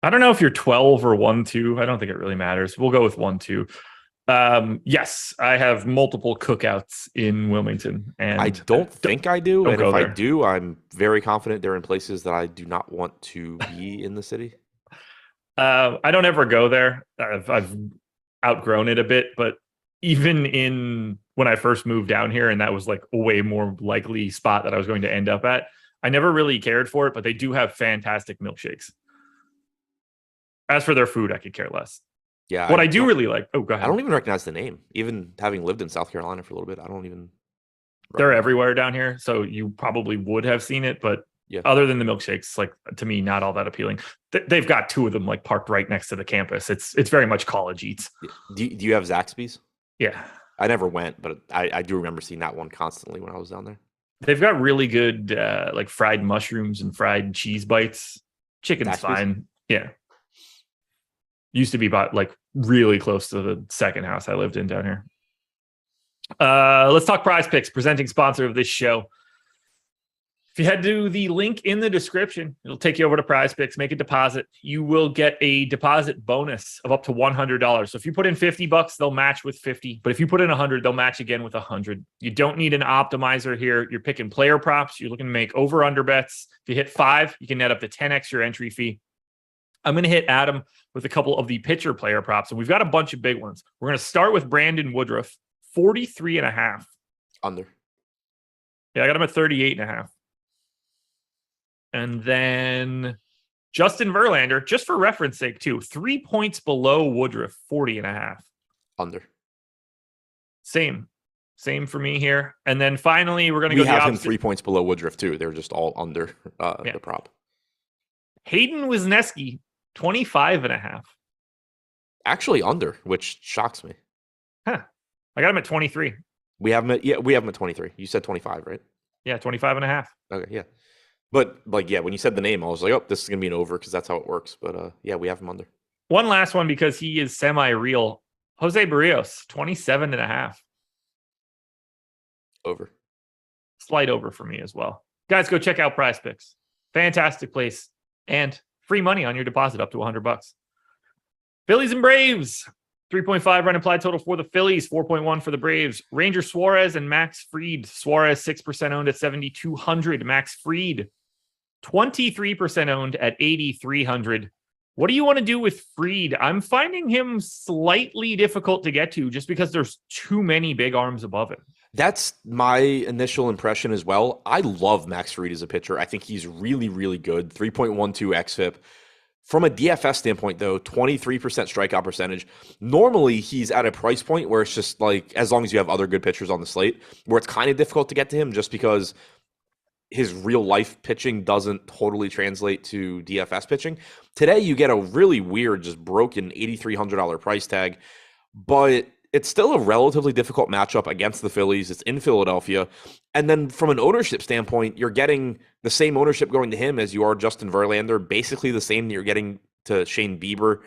don't know if you're 12 or 1-2. I don't think it really matters. We'll go with 1-2. Yes, I have multiple cookouts in Wilmington, and I don't think I do. And if I there. do, I'm very confident they're in places that I do not want to be in the city. I don't ever go there. I've outgrown it a bit, but even in when I first moved down here, and that was like a way more likely spot that I was going to end up at, I never really cared for it, but they do have fantastic milkshakes. As for their food, I could care less. Yeah. What I do really like. Oh, go ahead. I don't even recognize the name. Even having lived in South Carolina for a little bit, I don't even. They're everywhere down here, so you probably would have seen it, but yeah. Other than the milkshakes, like to me, not all that appealing. They've got two of them like parked right next to the campus. It's very much college eats. Do you have Zaxby's? Yeah. I never went, but I do remember seeing that one constantly when I was down there. They've got really good like fried mushrooms and fried cheese bites. Chicken's Zaxby's? fine. Yeah. Used to be about like really close to the second house I lived in down here. Let's talk PrizePicks, presenting sponsor of this show. If you head to the link in the description, it'll take you over to PrizePicks, make a deposit. You will get a deposit bonus of up to $100. So if you put in $50, they'll match with 50. But if you put in 100, they'll match again with 100. You don't need an optimizer here. You're picking player props. You're looking to make over/under bets. If you hit 5, you can net up to 10x your entry fee. I'm going to hit Adam with a couple of the pitcher player props, and we've got a bunch of big ones. We're going to start with Brandon Woodruff, 43.5. Under. Yeah, I got him at 38.5. And then Justin Verlander, just for reference sake, too, 3 points below Woodruff, 40.5. Under. Same for me here. And then finally, we're going to go the opposite. Him 3 points below Woodruff, too. They're just all under the prop. Hayden Wesneski, 25.5. Actually under, which shocks me. Huh. I got him at 23. We have him at 23. You said 25, right? Yeah, 25.5. Okay, yeah. But like, yeah, when you said the name, I was like, oh, this is gonna be an over because that's how it works. But yeah, we have him under. One last one because he is semi-real. Jose Barrios, 27.5. Over. Slight over for me as well. Guys, go check out PrizePicks. Fantastic place. And free money on your deposit up to $100. Phillies and Braves. 3.5 run implied total for the Phillies, 4.1 for the Braves. Ranger Suarez and Max Fried. Suarez 6% owned at 7,200. Max Fried 23% owned at 8,300. What do you want to do with Fried? I'm finding him slightly difficult to get to just because there's too many big arms above him. That's my initial impression as well. I love Max Fried as a pitcher. I think he's really, really good. 3.12 xFIP. From a DFS standpoint, though, 23% strikeout percentage. Normally, he's at a price point where it's just like, as long as you have other good pitchers on the slate, where it's kind of difficult to get to him just because his real life pitching doesn't totally translate to DFS pitching. Today, you get a really weird, just broken $8,300 price tag, but it's still a relatively difficult matchup against the Phillies. It's in Philadelphia. And then from an ownership standpoint, you're getting the same ownership going to him as you are Justin Verlander, basically the same that you're getting to Shane Bieber.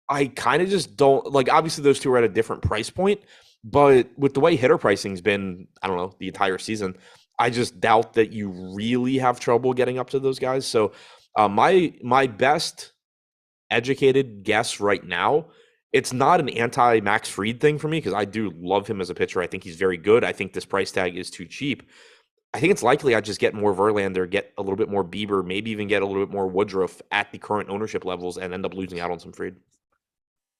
I kind of just don't like, obviously those two are at a different price point, but with the way hitter pricing's been, I don't know, the entire season, I just doubt that you really have trouble getting up to those guys. So my best educated guess right now, it's not an anti-Max Fried thing for me because I do love him as a pitcher. I think he's very good. I think this price tag is too cheap. I think it's likely I just get more Verlander, get a little bit more Bieber, maybe even get a little bit more Woodruff at the current ownership levels and end up losing out on some Fried.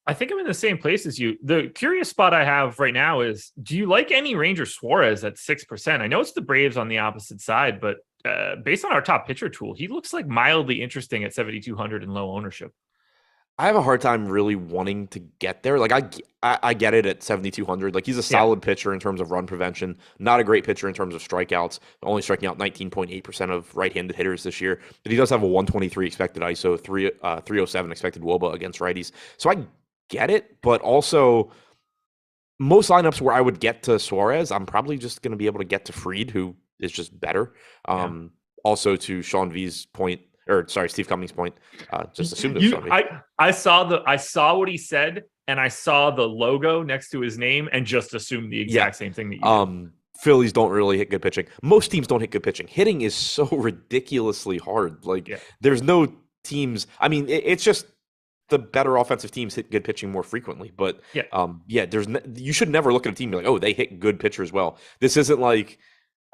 I think I'm in the same place as you. The curious spot I have right now is, do you like any Ranger Suarez at 6%? I know it's the Braves on the opposite side, but based on our top pitcher tool, he looks like mildly interesting at 7,200 and low ownership. I have a hard time really wanting to get there. Like I get it at 7,200. Like he's a solid pitcher in terms of run prevention, not a great pitcher in terms of strikeouts, only striking out 19.8% of right-handed hitters this year. But he does have a 123 expected ISO, 307 expected WOBA against righties. So I get it, but also most lineups where I would get to Suarez, I'm probably just going to be able to get to Fried, who is just better. Also to Sean V's point, or sorry, Steve Cummings' point, just assume there's Sean V. I saw what he said, and I saw the logo next to his name, and just assumed the exact same thing that you did. Phillies don't really hit good pitching. Most teams don't hit good pitching. Hitting is so ridiculously hard. Like there's no teams. I mean, it's just the better offensive teams hit good pitching more frequently. But you should never look at a team and be like, oh, they hit good pitchers well. This isn't like,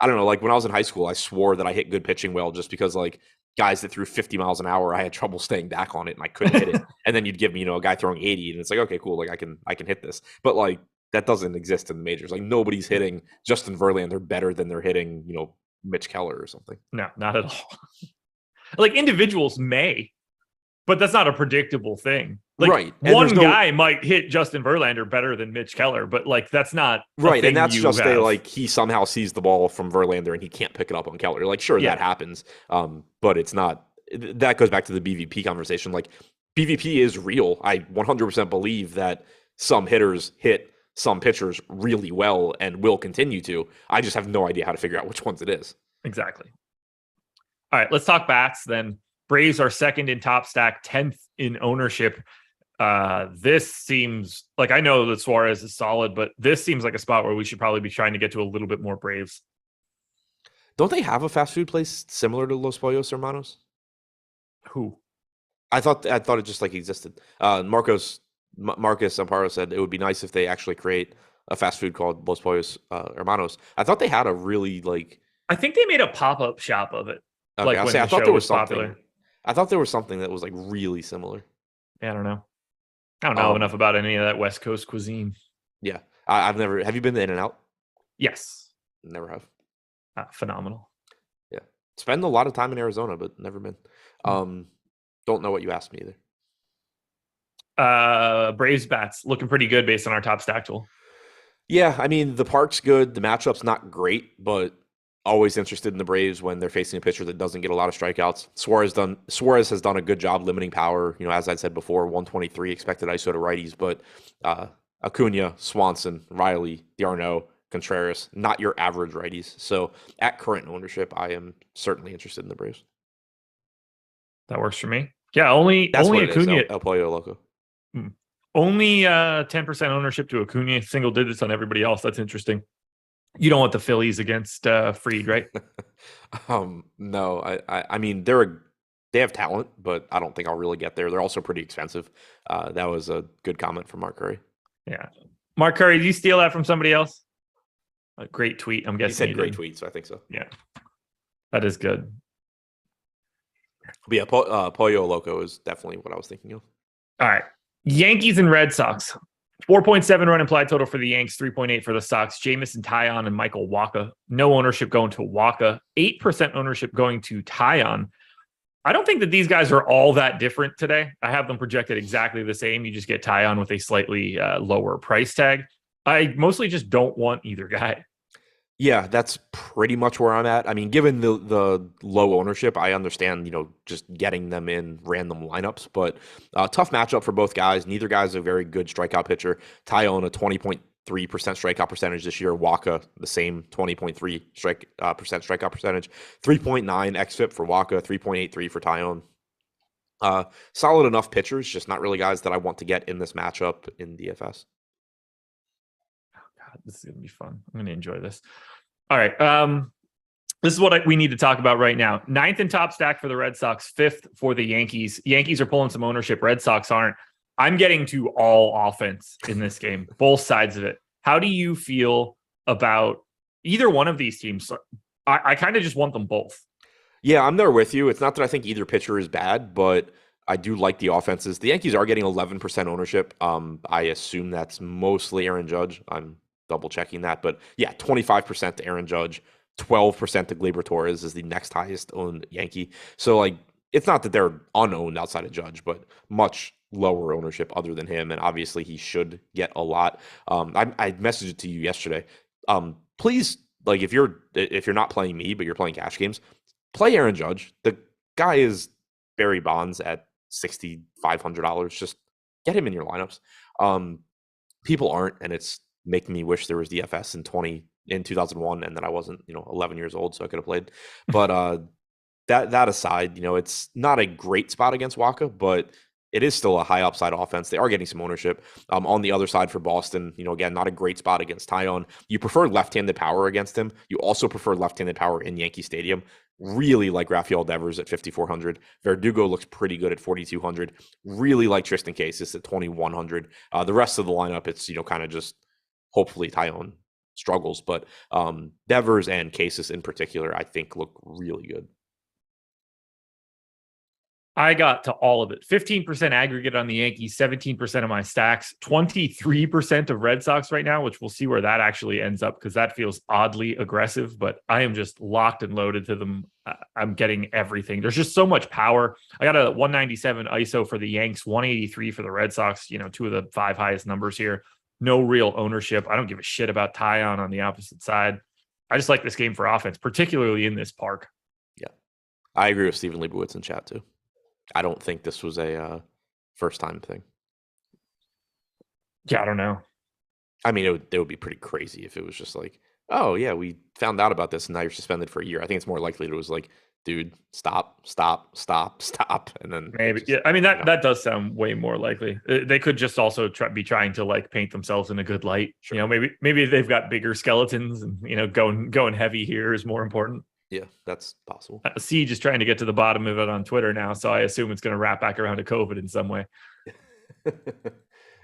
I don't know, like when I was in high school, I swore that I hit good pitching well just because like guys that threw 50 miles an hour, I had trouble staying back on it and I couldn't hit it. And then you'd give me, a guy throwing 80 and it's like, okay, cool. Like I can hit this. But like that doesn't exist in the majors. Like nobody's hitting Justin Verlander better than they're hitting, Mitch Keller or something. No, not at all. Like individuals may, but that's not a predictable thing. Like right. And one guy might hit Justin Verlander better than Mitch Keller, but like that's not right. And that's just like he somehow sees the ball from Verlander and he can't pick it up on Keller. Like sure, that happens, but it's not. That goes back to the BVP conversation. Like BVP is real. I 100% believe that some hitters hit some pitchers really well and will continue to. I just have no idea how to figure out which ones it is. Exactly. All right, let's talk bats then. Braves are second in top stack, 10th in ownership. This seems like, I know that Suarez is solid, but this seems like a spot where we should probably be trying to get to a little bit more Braves. Don't they have a fast food place similar to Los Pollos Hermanos? Who? I thought it just like existed. Marcus Amparo said it would be nice if they actually create a fast food called Los Pollos Hermanos. I thought they had a really like. I think they made a pop-up shop of it. Okay, like when I thought there was something. Popular. I thought there was something that was like really similar. Yeah, I don't know. I don't know enough about any of that West Coast cuisine. Yeah, I've never. Have you been to In-N-Out? Yes. Never have. Phenomenal. Yeah, spend a lot of time in Arizona, but never been. Don't know what you asked me either. Braves bats looking pretty good based on our top stack tool. Yeah, I mean the park's good. The matchup's not great, but always interested in the Braves when they're facing a pitcher that doesn't get a lot of strikeouts. Suarez has done a good job limiting power. As I said before, 123 expected ISO to righties, but Acuna, Swanson, Riley, d'Arnaud, Contreras, not your average righties. So at current ownership, I am certainly interested in the Braves. That works for me. Yeah, only Acuna. El Pollo Loco. Only 10% ownership to Acuna, single digits on everybody else. That's interesting. You don't want the Phillies against Fried, right? No, I mean they have talent, but I don't think I'll really get there. They're also pretty expensive. That was a good comment from Mark Curry. Yeah, Mark Curry, did you steal that from somebody else? A great tweet. I'm guessing he said great tweet, so I think so. Yeah, that is good. But yeah, Pollo Loco is definitely what I was thinking of. All right, Yankees and Red Sox. 4.7 run implied total for the Yanks, 3.8 for the Sox. Jamison Taillon and Michael Wacha. No ownership going to Wacha. 8% ownership going to Taillon. I don't think that these guys are all that different today. I have them projected exactly the same. You just get Taillon with a slightly lower price tag. I mostly just don't want either guy. Yeah, that's pretty much where I'm at. I mean, given the low ownership, I understand, just getting them in random lineups, but tough matchup for both guys. Neither guy's a very good strikeout pitcher. Taillon, a 20.3% strikeout percentage this year. Wacha, the same 20.3% strikeout percentage. 3.9 xFIP for Wacha, 3.83 for Taillon. Solid enough pitchers, just not really guys that I want to get in this matchup in DFS. This is going to be fun. I'm going to enjoy this. All right. This is what we need to talk about right now. 9th in top stack for the Red Sox, 5th for the Yankees. Yankees are pulling some ownership. Red Sox aren't. I'm getting to all offense in this game, both sides of it. How do you feel about either one of these teams? I kind of just want them both. Yeah, I'm there with you. It's not that I think either pitcher is bad, but I do like the offenses. The Yankees are getting 11% ownership. I assume that's mostly Aaron Judge. I'm double checking that, but yeah, 25% to Aaron Judge, 12% to Gleyber Torres is the next highest owned Yankee. So like, it's not that they're unowned outside of Judge, but much lower ownership other than him, and obviously he should get a lot. I messaged it to you yesterday. Please, like if you're not playing me but you're playing cash games, play Aaron Judge. The guy is Barry Bonds at $6,500. Just get him in your lineups. People aren't, and it's making me wish there was DFS in 2001, and that I wasn't 11 years old, so I could have played. But that aside, it's not a great spot against Waka, but it is still a high upside offense. They are getting some ownership. On the other side for Boston, again, not a great spot against Tyon. You prefer left-handed power against him. You also prefer left-handed power in Yankee Stadium. Really like Rafael Devers at 5,400. Verdugo looks pretty good at 4,200. Really like Tristan Casas at 2,100. The rest of the lineup, it's kind of just hopefully Tyon struggles, but Devers and Casas in particular, I think look really good. I got to all of it. 15% aggregate on the Yankees, 17% of my stacks, 23% of Red Sox right now, which we'll see where that actually ends up because that feels oddly aggressive, but I am just locked and loaded to them. I'm getting everything. There's just so much power. I got a 197 ISO for the Yanks, 183 for the Red Sox, two of the 5 highest numbers here. No real ownership. I don't give a shit about Tyon on the opposite side. I just like this game for offense, particularly in this park. Yeah. I agree with Stephen Leibowitz in chat too. I don't think this was a first-time thing. Yeah, I don't know. I mean, it would be pretty crazy if it was just like, oh, yeah, we found out about this and now you're suspended for a year. I think it's more likely that it was like, dude, stop. And then maybe. Yeah, I mean, that does sound way more likely. They could just also be trying to like paint themselves in a good light. Sure. Maybe they've got bigger skeletons and, going heavy here is more important. Yeah, that's possible. Siege is trying to get to the bottom of it on Twitter now, so I assume it's going to wrap back around to COVID in some way.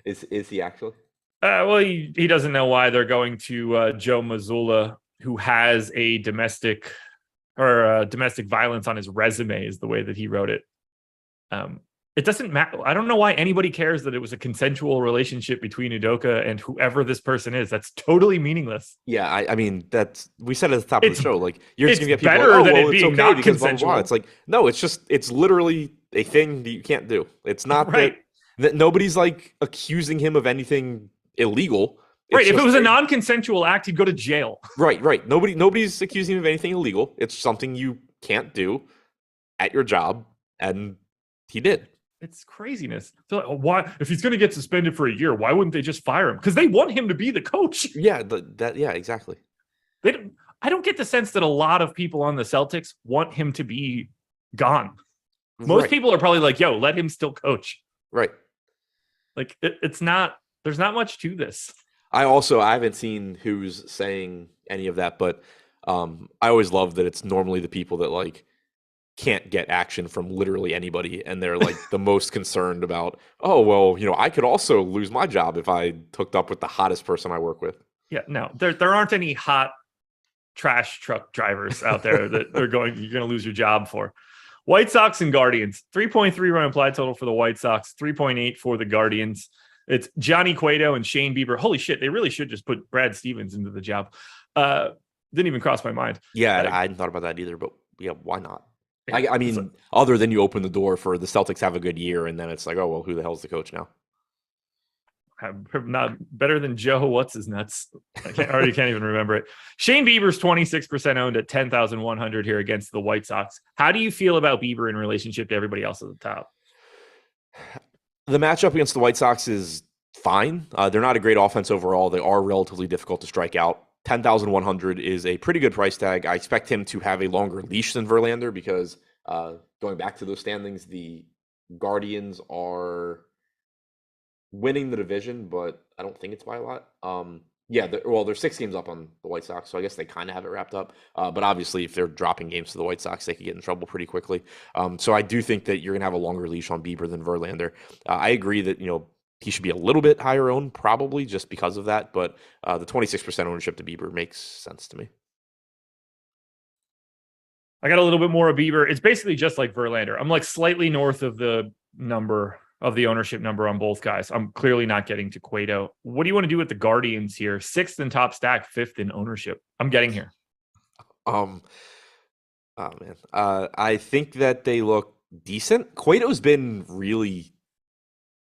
Is he actually? Well, he doesn't know why they're going to Joe Mazzulla, who has a domestic violence on his resume, is the way that he wrote it. It doesn't matter. I don't know why anybody cares that it was a consensual relationship between Udoka and whoever this person is. That's totally meaningless. Yeah, I mean, we said at the top of the show, like you're just gonna get people better like, than it being okay not because consensual. blah, blah, blah. It's like, no, it's literally a thing that you can't do. It's not right. that nobody's like accusing him of anything illegal. Right. If it was a non-consensual act, he'd go to jail. Right. Nobody's accusing him of anything illegal. It's something you can't do at your job, and he did. It's craziness. So like, why, if he's going to get suspended for a year, why wouldn't they just fire him? Because they want him to be the coach. Yeah, yeah, exactly. I don't get the sense that a lot of people on the Celtics want him to be gone. Most people are probably like, "Yo, let him still coach." Right. Like it's not. There's not much to this. I haven't seen who's saying any of that, but I always love that it's normally the people that like can't get action from literally anybody, and they're like the most concerned about, oh well, I could also lose my job if I hooked up with the hottest person I work with. Yeah, no, there aren't any hot trash truck drivers out there that you're going to lose your job for. White Sox and Guardians, 3.3 run implied total for the White Sox, 3.8 for the Guardians. It's Johnny Cueto and Shane Bieber. Holy shit, they really should just put Brad Stevens into the job. Didn't even cross my mind. Yeah, I hadn't thought about that either, but yeah, why not? I mean, other than you open the door for the Celtics have a good year, and then it's like, oh, well, who the hell's the coach now? Not better than Joe. What's his nuts? I can't even remember it. Shane Bieber's 26% owned at 10,100 here against the White Sox. How do you feel about Bieber in relationship to everybody else at the top? The matchup against the White Sox is fine. They're not a great offense overall. They are relatively difficult to strike out. 10,100 is a pretty good price tag. I expect him to have a longer leash than Verlander because going back to those standings, the Guardians are winning the division, but I don't think it's by a lot. They're 6 games up on the White Sox, so I guess they kind of have it wrapped up. But obviously, if they're dropping games to the White Sox, they could get in trouble pretty quickly. So I do think that you're going to have a longer leash on Bieber than Verlander. I agree that, he should be a little bit higher owned, probably just because of that. But the 26% ownership to Bieber makes sense to me. I got a little bit more of Bieber. It's basically just like Verlander. I'm like slightly north of the number of the ownership number on both guys. I'm clearly not getting to Cueto. What do you want to do with the Guardians here? 6th in top stack, 5th in ownership. I'm getting here. Oh man. I think that they look decent. Cueto's been really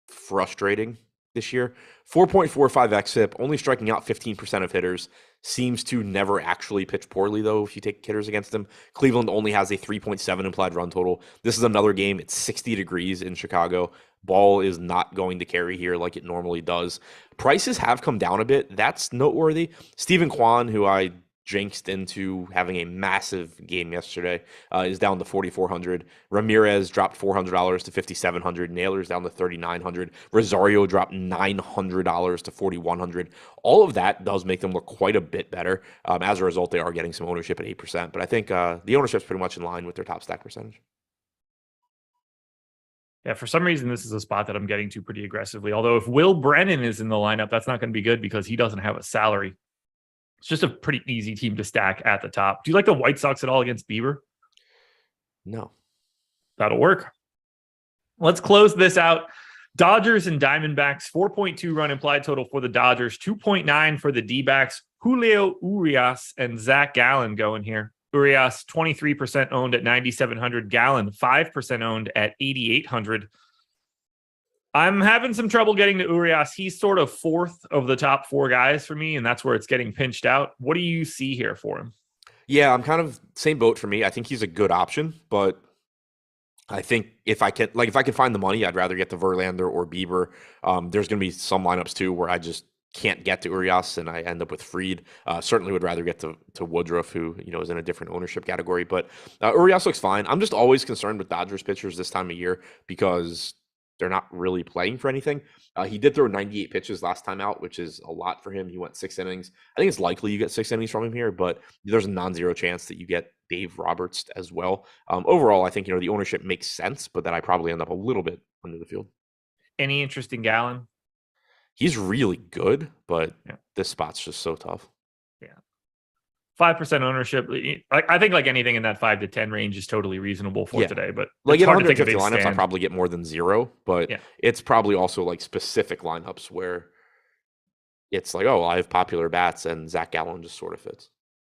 frustrating this year. 4.45 xFIP, only striking out 15% of hitters. Seems to never actually pitch poorly, though, if you take hitters against him. Cleveland only has a 3.7 implied run total. This is another game. It's 60 degrees in Chicago. Ball is not going to carry here like it normally does. Prices have come down a bit. That's noteworthy. Stephen Kwan, who I jinxed into having a massive game yesterday, is down to 4,400. Ramirez dropped $400 to 5,700. Naylor's down to 3,900. Rosario dropped $900 to 4,100. All of that does make them look quite a bit better. As a result, they are getting some ownership at 8%. But I think the ownership is pretty much in line with their top stack percentage. Yeah, for some reason, this is a spot that I'm getting to pretty aggressively. Although if Will Brennan is in the lineup, that's not going to be good because he doesn't have a salary. It's just a pretty easy team to stack at the top. Do you like the White Sox at all against Bieber? No. That'll work. Let's close this out. Dodgers and Diamondbacks, 4.2 run implied total for the Dodgers, 2.9 for the D-backs. Julio Urias and Zach Gallen going here. Urias, 23% owned at 9,700. Gallen, 5% owned at 8,800. I'm having some trouble getting to Urias. He's sort of fourth of the top four guys for me, and that's where it's getting pinched out. What do you see here for him? Yeah, I'm kind of same boat for me. I think he's a good option, but I think if I can find the money, I'd rather get to Verlander or Bieber. There's going to be some lineups too where I just can't get to Urias and I end up with Fried. Certainly would rather get to Woodruff, who is in a different ownership category. But Urias looks fine. I'm just always concerned with Dodgers pitchers this time of year because they're not really playing for anything. He did throw 98 pitches last time out, which is a lot for him. He went 6 innings. I think it's likely you get 6 innings from him here, but there's a non-zero chance that you get Dave Roberts as well. Overall, I think the ownership makes sense, but that I probably end up a little bit under the field. Any interest in Gallen? He's really good, but this spot's just so tough. 5% ownership. I think like anything in that 5 to 10 range is totally reasonable for today. But like in 150 lineups, I'll probably get more than 0. But it's probably also like specific lineups where it's like, oh, I have popular bats, and Zach Gallen just sort of fits.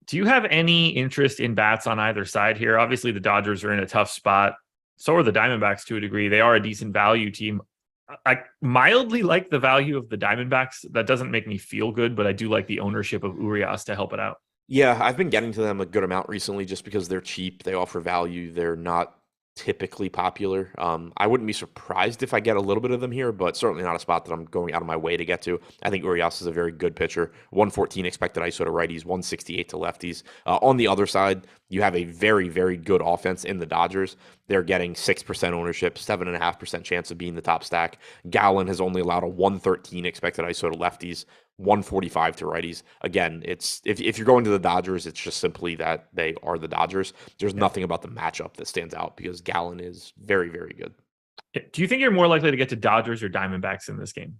Do you have any interest in bats on either side here? Obviously, the Dodgers are in a tough spot. So are the Diamondbacks to a degree. They are a decent value team. I mildly like the value of the Diamondbacks. That doesn't make me feel good, but I do like the ownership of Urias to help it out. Yeah, I've been getting to them a good amount recently just because they're cheap. They offer value. They're not typically popular. I wouldn't be surprised if I get a little bit of them here, but certainly not a spot that I'm going out of my way to get to. I think Urias is a very good pitcher. 114 expected ISO to righties, 168 to lefties. On the other side, you have a very, very good offense in the Dodgers. They're getting 6% ownership, 7.5% chance of being the top stack. Gallen has only allowed a 113 expected ISO to lefties, 145 to righties. Again, it's if you're going to the Dodgers, it's just simply that they are the Dodgers. There's nothing about the matchup that stands out because Gallen is very, very good. Do you think you're more likely to get to Dodgers or Diamondbacks in this game?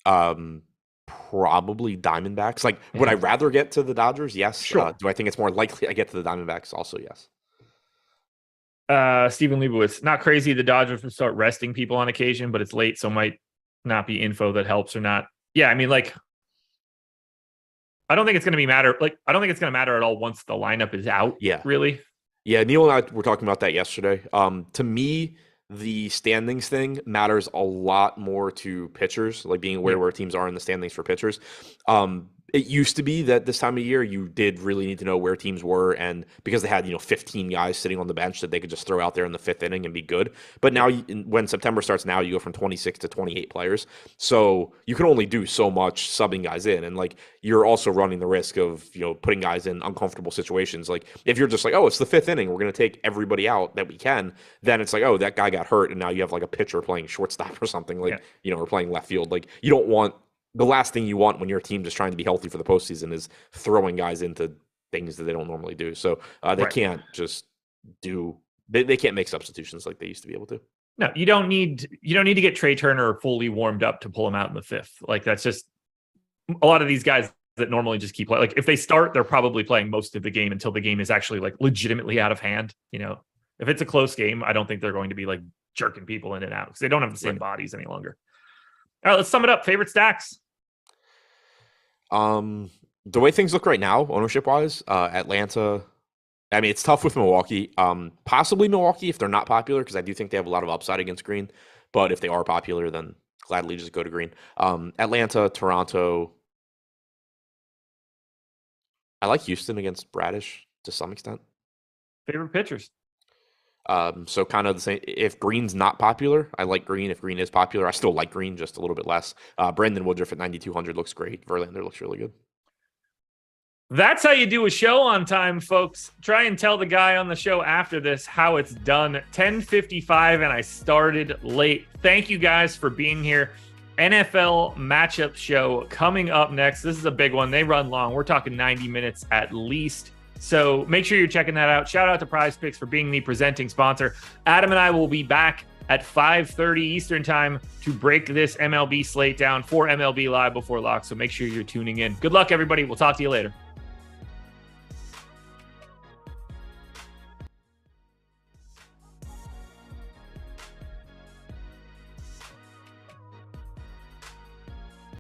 Probably Diamondbacks. Like, would I rather get to the Dodgers? Yes. Sure. Do I think it's more likely I get to the Diamondbacks? Also, yes. Stephen Leibowitz, not crazy. The Dodgers will start resting people on occasion, but it's late, so might not be info that helps or not. Yeah, I mean, like, I don't think it's going to matter. Like, I don't think it's going to matter at all once the lineup is out. Yeah, really. Yeah, Neil and I were talking about that yesterday. To me, the standings thing matters a lot more to pitchers, like being aware where teams are in the standings for pitchers. It used to be that this time of year, you did really need to know where teams were, and because they had 15 guys sitting on the bench that they could just throw out there in the 5th inning and be good. But now, when September starts, now you go from 26 to 28 players, so you can only do so much subbing guys in, and like you're also running the risk of putting guys in uncomfortable situations. Like if you're just like, oh, it's the 5th inning, we're going to take everybody out that we can, then it's like, oh, that guy got hurt, and now you have like a pitcher playing shortstop or something, like or playing left field. Like you don't want. The last thing you want when your team just trying to be healthy for the postseason is throwing guys into things that they don't normally do. So they can't just do. They can't make substitutions like they used to be able to. No, you don't need to get Trey Turner fully warmed up to pull him out in the 5th. Like that's just a lot of these guys that normally just keep playing. Like if they start, they're probably playing most of the game until the game is actually like legitimately out of hand. If it's a close game, I don't think they're going to be like jerking people in and out because they don't have the same bodies any longer. All right, let's sum it up. Favorite stacks. The way things look right now, ownership wise, Atlanta, I mean, it's tough with Milwaukee. Possibly Milwaukee if they're not popular, because I do think they have a lot of upside against Green. But if they are popular, then gladly just go to green. Atlanta, Toronto. I like Houston against Bradish to some extent. Favorite pitchers? So kind of the same. If green's not popular, I like green. If green is popular, I still like green, just a little bit less. Brandon Woodruff at 9,200 looks great. Verlander looks really good. That's how you do a show on time, folks. Try and tell the guy on the show after this how it's done. 10:55, and I started late. Thank you guys for being here. NFL matchup show coming up next. This is a big one. They run long. We're talking 90 minutes at least. So make sure you're checking that out. Shout out to PrizePicks for being the presenting sponsor. Adam and I will be back at 5:30 Eastern time to break this MLB slate down for MLB Live before lock. So make sure you're tuning in. Good luck, everybody. We'll talk to you later.